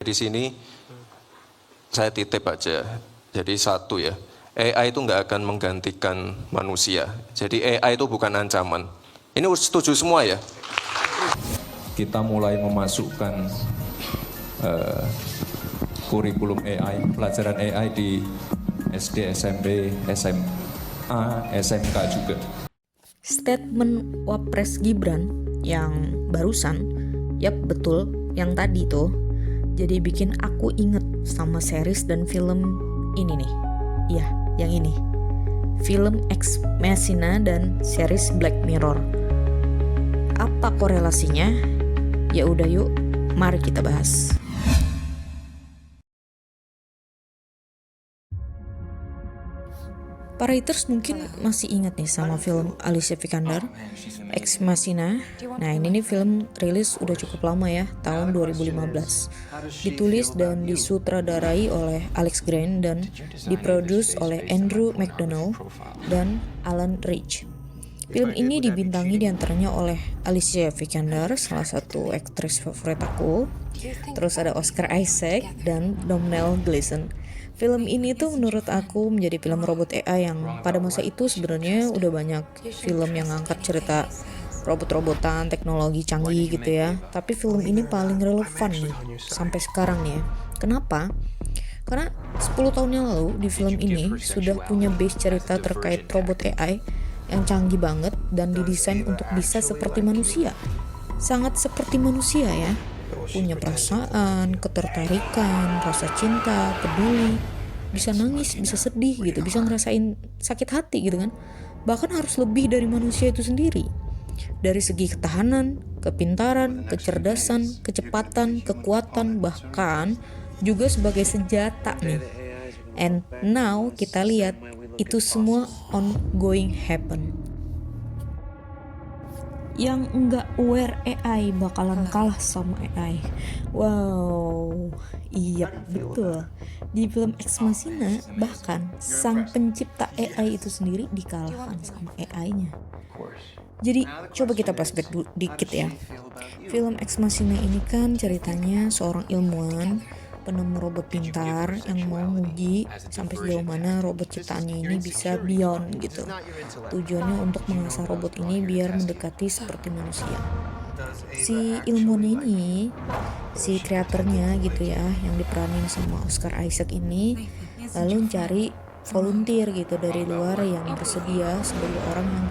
Di sini saya titip aja. Jadi satu ya, AI itu nggak akan menggantikan manusia. Jadi AI itu bukan ancaman. Ini setuju semua ya? Kita mulai memasukkan kurikulum AI, pelajaran AI di SD, SMP, SMA, SMK juga. Statement Wapres Gibran yang barusan, yap betul, yang tadi tuh, jadi bikin aku inget sama series dan film ini nih. Iya, yang ini. Film Ex Machina dan series Black Mirror. Apa korelasinya? Ya udah yuk, mari kita bahas. Para haters mungkin masih ingat nih sama film Alicia Vikander, Ex Machina. Nah ini nih film rilis udah cukup lama ya, tahun 2015. Ditulis dan disutradarai oleh Alex Grant dan diproduce oleh Andrew McDonald dan Alan Rich. Film ini dibintangi diantaranya oleh Alicia Vikander, salah satu aktris favorit aku. Terus ada Oscar Isaac dan Domhnall Gleeson. Film ini tuh menurut aku menjadi film robot AI yang pada masa itu sebenarnya udah banyak film yang ngangkat cerita robot-robotan, teknologi canggih gitu ya. Tapi film ini paling relevan nih sampai sekarang nih ya. Kenapa? Karena 10 tahun yang lalu di film ini sudah punya base cerita terkait robot AI yang canggih banget dan didesain untuk bisa seperti manusia. Sangat seperti manusia ya. Punya perasaan, ketertarikan, rasa cinta, peduli, bisa nangis, bisa sedih gitu, bisa ngerasain sakit hati gitu kan. Bahkan harus lebih dari manusia itu sendiri. Dari segi ketahanan, kepintaran, kecerdasan, kecepatan, kekuatan, bahkan juga sebagai senjata nih. And now kita lihat itu semua ongoing happen. Yang enggak aware AI bakalan kalah sama AI. Wow, iya betul. Di film Ex Machina bahkan sang pencipta AI itu sendiri dikalahkan sama AI-nya. Jadi coba kita flashback dikit ya. Film Ex Machina ini kan ceritanya seorang ilmuwan penemu robot pintar yang mau nguji sampai sejauh mana robot ciptaannya ini bisa beyond gitu. Tujuannya untuk mengasah robot ini biar mendekati seperti manusia. Si ilmuwan ini, si kreatornya gitu ya, yang diperanin sama Oscar Isaac ini, lalu cari volunteer gitu dari luar yang bersedia sebagai orang yang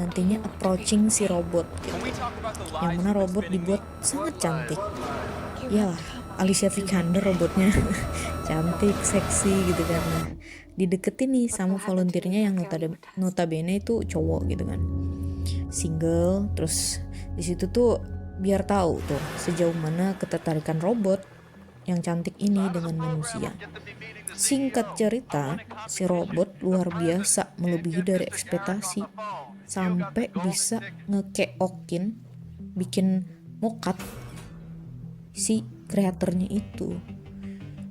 nantinya approaching si robot gitu. Yang mana robot dibuat sangat cantik. Yalah, Alicia Vikander robotnya cantik, seksi gitu kan. Nah, dideketin nih sama volunteernya yang notabene itu cowok gitu kan. Single, terus di situ tuh biar tahu tuh sejauh mana ketertarikan robot yang cantik ini dengan manusia. Singkat cerita, si robot luar biasa melebihi dari ekspektasi sampai bisa ngekeokin, bikin mokat si kreatornya itu.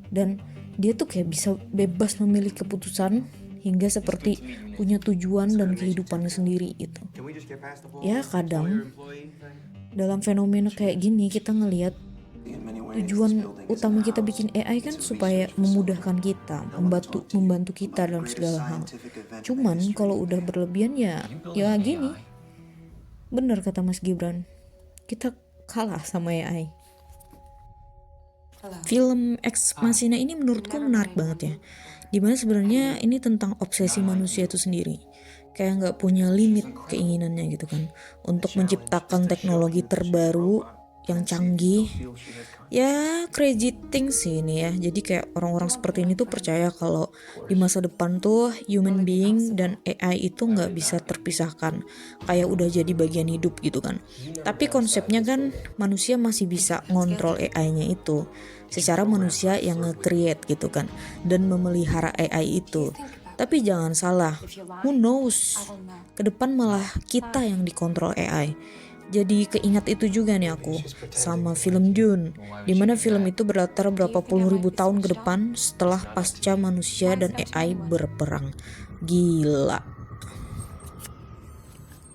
Dan dia tuh kayak bisa bebas memilih keputusan hingga seperti punya tujuan dan kehidupannya sendiri gitu. Ya kadang dalam fenomena kayak gini kita ngelihat tujuan utama kita bikin AI kan supaya memudahkan kita, membantu kita dalam segala hal. Cuman kalau udah berlebihan ya gini. Bener kata Mas Gibran, kita kalah sama AI. Film Ex Machina ini menurutku menarik banget ya. Dimana sebenarnya ini tentang obsesi manusia itu sendiri. Kayak nggak punya limit keinginannya gitu kan. Untuk menciptakan teknologi terbaru yang canggih. Ya crazy thing sih ini ya. Jadi kayak orang-orang seperti ini tuh percaya kalau di masa depan tuh human being dan AI itu nggak bisa terpisahkan. Kayak udah jadi bagian hidup gitu kan. Tapi konsepnya kan manusia masih bisa ngontrol AI-nya itu. Secara manusia yang nge-create gitu kan. Dan memelihara AI itu. Tapi jangan salah, who knows? Kedepan malah kita yang dikontrol AI. Jadi keingat itu juga nih aku sama film Dune, dimana film itu berlatar berapa puluh ribu tahun ke depan setelah pasca manusia dan AI berperang. Gila.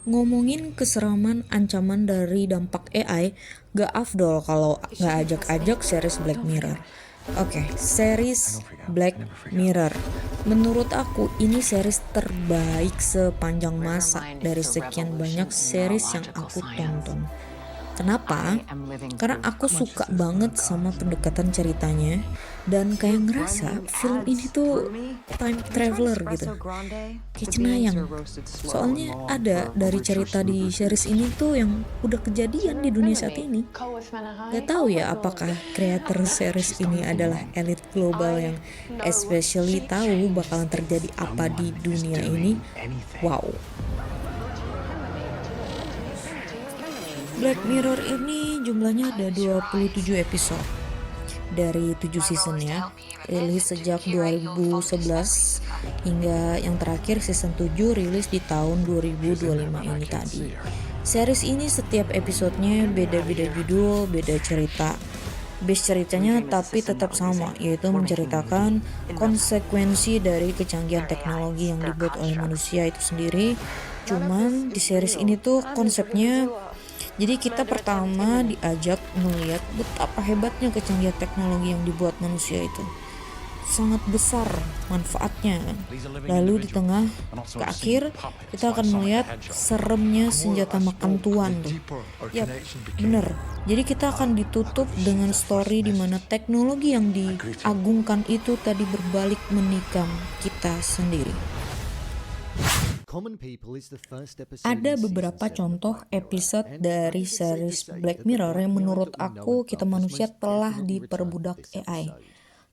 Ngomongin keseraman ancaman dari dampak AI, gak afdol kalau gak ajak-ajak series Black Mirror. Oke, series Black Mirror. Menurut aku ini series terbaik sepanjang masa dari sekian banyak series yang aku tonton. Kenapa? Karena aku suka banget sama pendekatan ceritanya dan kayak ngerasa film ini tuh time traveler gitu. Kayak cenayang. Soalnya ada dari cerita di series ini tuh yang udah kejadian di dunia saat ini. Gak tahu ya apakah kreator series ini adalah elit global yang especially tahu bakalan terjadi apa di dunia ini. Wow. Black Mirror ini jumlahnya ada 27 episode dari 7 seasonnya, rilis sejak 2011 hingga yang terakhir season 7 rilis di tahun 2025 ini tadi. Series ini setiap episodenya beda-beda judul, beda cerita. Base ceritanya tapi tetap sama, yaitu menceritakan konsekuensi dari kecanggihan teknologi yang dibuat oleh manusia itu sendiri. Cuman di series ini tuh konsepnya, jadi kita pertama diajak melihat betapa hebatnya kecanggihan teknologi yang dibuat manusia itu. Sangat besar manfaatnya kan. Lalu di tengah ke akhir kita akan melihat seremnya senjata makan tuan tuh. Yap, bener. Jadi kita akan ditutup dengan story di mana teknologi yang diagungkan itu tadi berbalik menikam kita sendiri. Ada beberapa contoh episode dari series Black Mirror yang menurut aku kita manusia telah diperbudak AI.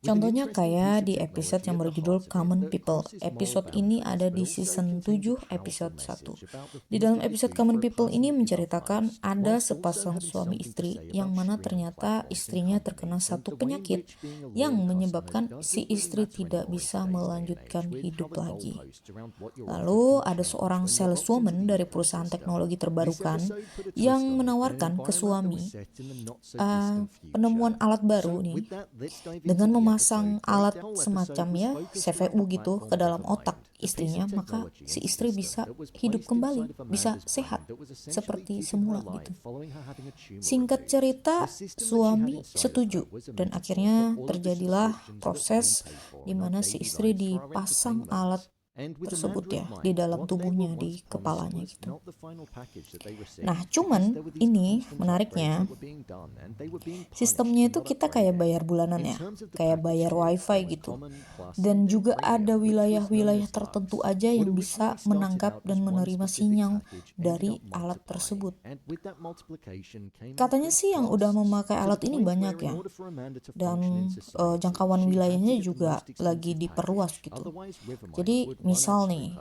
Contohnya kayak di episode yang berjudul Common People. Episode ini ada di season 7 episode 1. Di dalam episode Common People ini menceritakan ada sepasang suami istri yang mana ternyata istrinya terkena satu penyakit yang menyebabkan si istri tidak bisa melanjutkan hidup lagi. Lalu ada seorang saleswoman dari perusahaan teknologi terbarukan yang menawarkan ke suami penemuan alat baru nih dengan memasang alat semacam ya CPU gitu ke dalam otak istrinya, maka si istri bisa hidup kembali, bisa sehat seperti semula gitu. Singkat cerita, suami setuju dan akhirnya terjadilah proses di mana si istri dipasang alat tersebut ya di dalam tubuhnya, di kepalanya gitu. Nah, cuman ini menariknya sistemnya itu kita kayak bayar bulanan ya, kayak bayar wifi gitu. Dan juga ada wilayah-wilayah tertentu aja yang bisa menangkap dan menerima sinyal dari alat tersebut. Katanya sih yang udah memakai alat ini banyak ya, dan jangkauan wilayahnya juga lagi diperluas gitu. Jadi misal nih,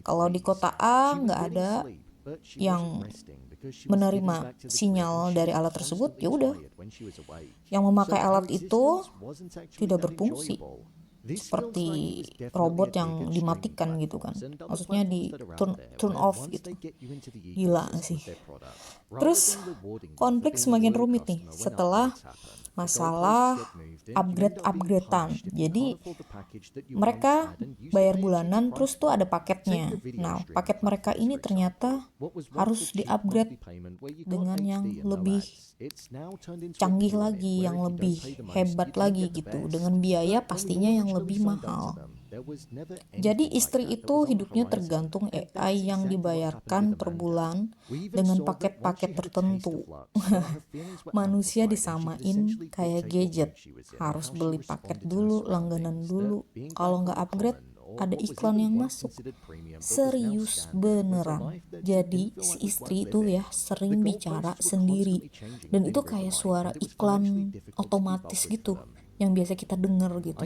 kalau di kota A nggak ada yang menerima sinyal dari alat tersebut, ya udah, yang memakai alat itu tidak berfungsi, seperti robot yang dimatikan gitu kan, maksudnya di turn off gitu. Gila sih. Terus konflik semakin rumit nih setelah masalah upgradean. Jadi mereka bayar bulanan, terus tuh ada paketnya. Nah, paket mereka ini ternyata harus di-upgrade dengan yang lebih canggih lagi, yang lebih hebat lagi gitu, dengan biaya pastinya yang lebih mahal. Jadi istri itu hidupnya tergantung AI yang dibayarkan per bulan dengan paket-paket tertentu. Manusia disamain kayak gadget, harus beli paket dulu, langganan dulu. Kalau nggak upgrade, ada iklan yang masuk. Serius beneran. Jadi si istri itu ya sering bicara sendiri, dan itu kayak suara iklan otomatis gitu yang biasa kita dengar gitu.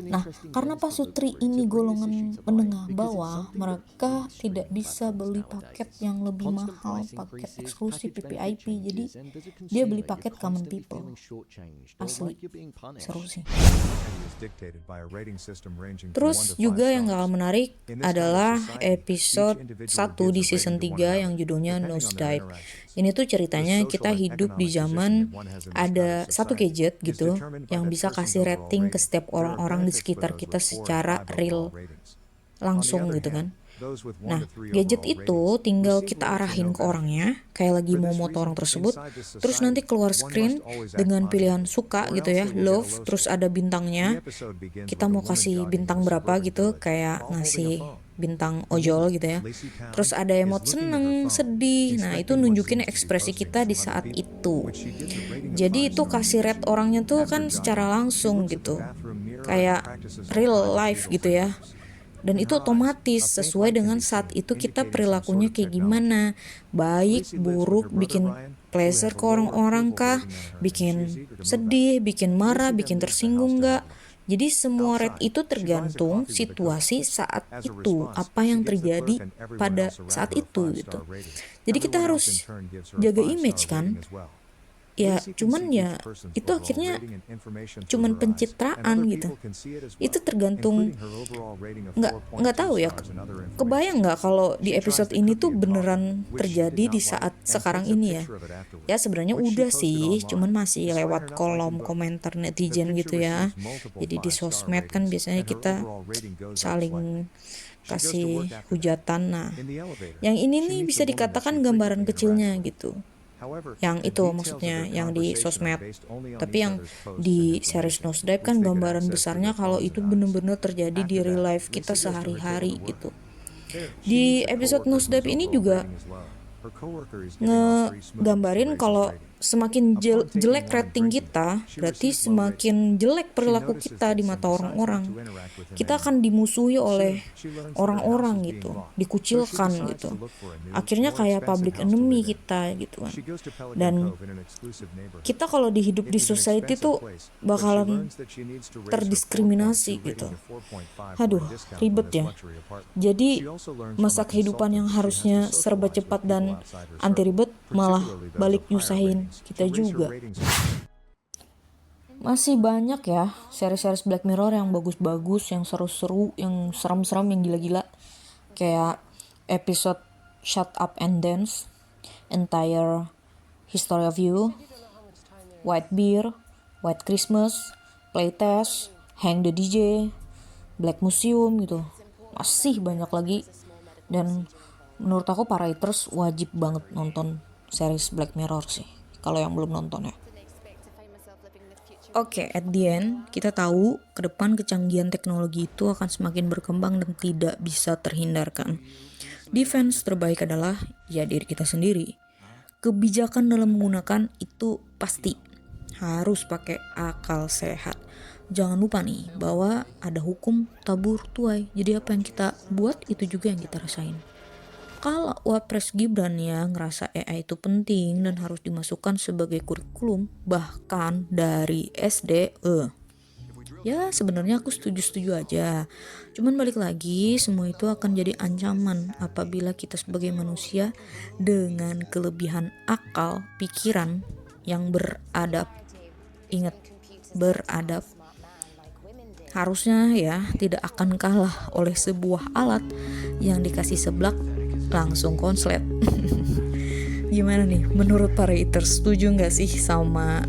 Nah, karena pasutri ini golongan menengah bawah, mereka tidak bisa beli paket yang lebih mahal, paket eksklusif VVIP. Jadi dia beli paket Common People. Asli, seru sih. Terus juga yang gak menarik adalah episode 1 di season 3 yang judulnya Nosedive. Ini tuh ceritanya kita hidup di zaman ada satu gadget gitu yang bisa kasih rating ke setiap orang-orang di sekitar kita secara real, langsung gitu kan. Nah, gadget itu tinggal kita arahin ke orangnya, kayak lagi mau moto orang tersebut, terus nanti keluar screen dengan pilihan suka gitu ya, love, terus ada bintangnya, kita mau kasih bintang berapa gitu, kayak ngasih bintang ojol gitu ya. Terus ada emot seneng, sedih, nah itu nunjukin ekspresi kita di saat itu. Jadi itu kasih rate orangnya tuh kan secara langsung gitu, kayak real life gitu ya. Dan itu otomatis sesuai dengan saat itu kita perilakunya kayak gimana, baik, buruk, bikin pleasure ke orang-orang kah, bikin sedih, bikin marah, bikin tersinggung nggak. Jadi semua rate itu tergantung situasi saat itu, apa yang terjadi pada saat itu gitu. Jadi kita harus jaga image kan. Ya cuman ya itu akhirnya cuman pencitraan gitu. Itu tergantung, nggak tahu ya, kebayang nggak kalau di episode ini tuh beneran terjadi di saat sekarang ini ya. Ya sebenarnya udah sih, cuman masih lewat kolom komentar netizen gitu ya. Jadi di sosmed kan biasanya kita saling kasih hujatan. Nah yang ini nih bisa dikatakan gambaran kecilnya gitu, yang itu maksudnya yang di sosmed. Tapi yang di series Nosedive kan gambaran besarnya kalau itu bener-bener terjadi di real life kita sehari-hari gitu. Di episode Nosedive ini juga ngegambarin kalau semakin jelek rating kita, berarti semakin jelek perilaku kita di mata orang-orang. Kita akan dimusuhi oleh orang-orang gitu, dikucilkan gitu. Akhirnya kayak public enemy kita gitu kan. Dan kita kalau dihidup di society tuh bakalan terdiskriminasi gitu. Aduh, ribet ya. Jadi masa kehidupan yang harusnya serba cepat dan anti ribet malah balik nyusahin kita juga. Masih banyak ya seri-seri Black Mirror yang bagus-bagus, yang seru-seru, yang serem-serem, yang gila-gila. Kayak episode Shut Up and Dance, Entire History of You, White Bear, White Christmas, Playtest, Hang the DJ, Black Museum gitu. Masih banyak lagi. Dan menurut aku para haters wajib banget nonton series Black Mirror sih, kalau yang belum nonton ya. Oke, at the end kita tahu ke depan kecanggihan teknologi itu akan semakin berkembang dan tidak bisa terhindarkan. Defense terbaik adalah ya diri kita sendiri. Kebijakan dalam menggunakan itu pasti harus pakai akal sehat. Jangan lupa nih bahwa ada hukum tabur tuai. Jadi apa yang kita buat itu juga yang kita rasain. Kalau Wapres Gibran ya ngerasa AI itu penting dan harus dimasukkan sebagai kurikulum bahkan dari SD, ya sebenarnya aku setuju aja. Cuman balik lagi, semua itu akan jadi ancaman apabila kita sebagai manusia dengan kelebihan akal, pikiran yang beradab. Ingat, beradab. Harusnya ya tidak akan kalah oleh sebuah alat yang dikasih seblak langsung konslet. Gimana nih menurut para haters, setuju nggak sih sama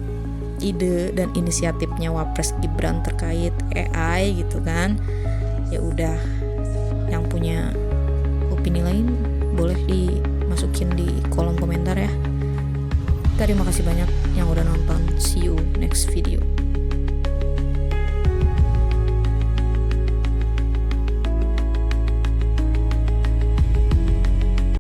ide dan inisiatifnya Wapres Gibran terkait AI gitu kan? Ya udah, yang punya opini lain boleh dimasukin di kolom komentar ya. Terima kasih banyak yang udah nonton. See you next video.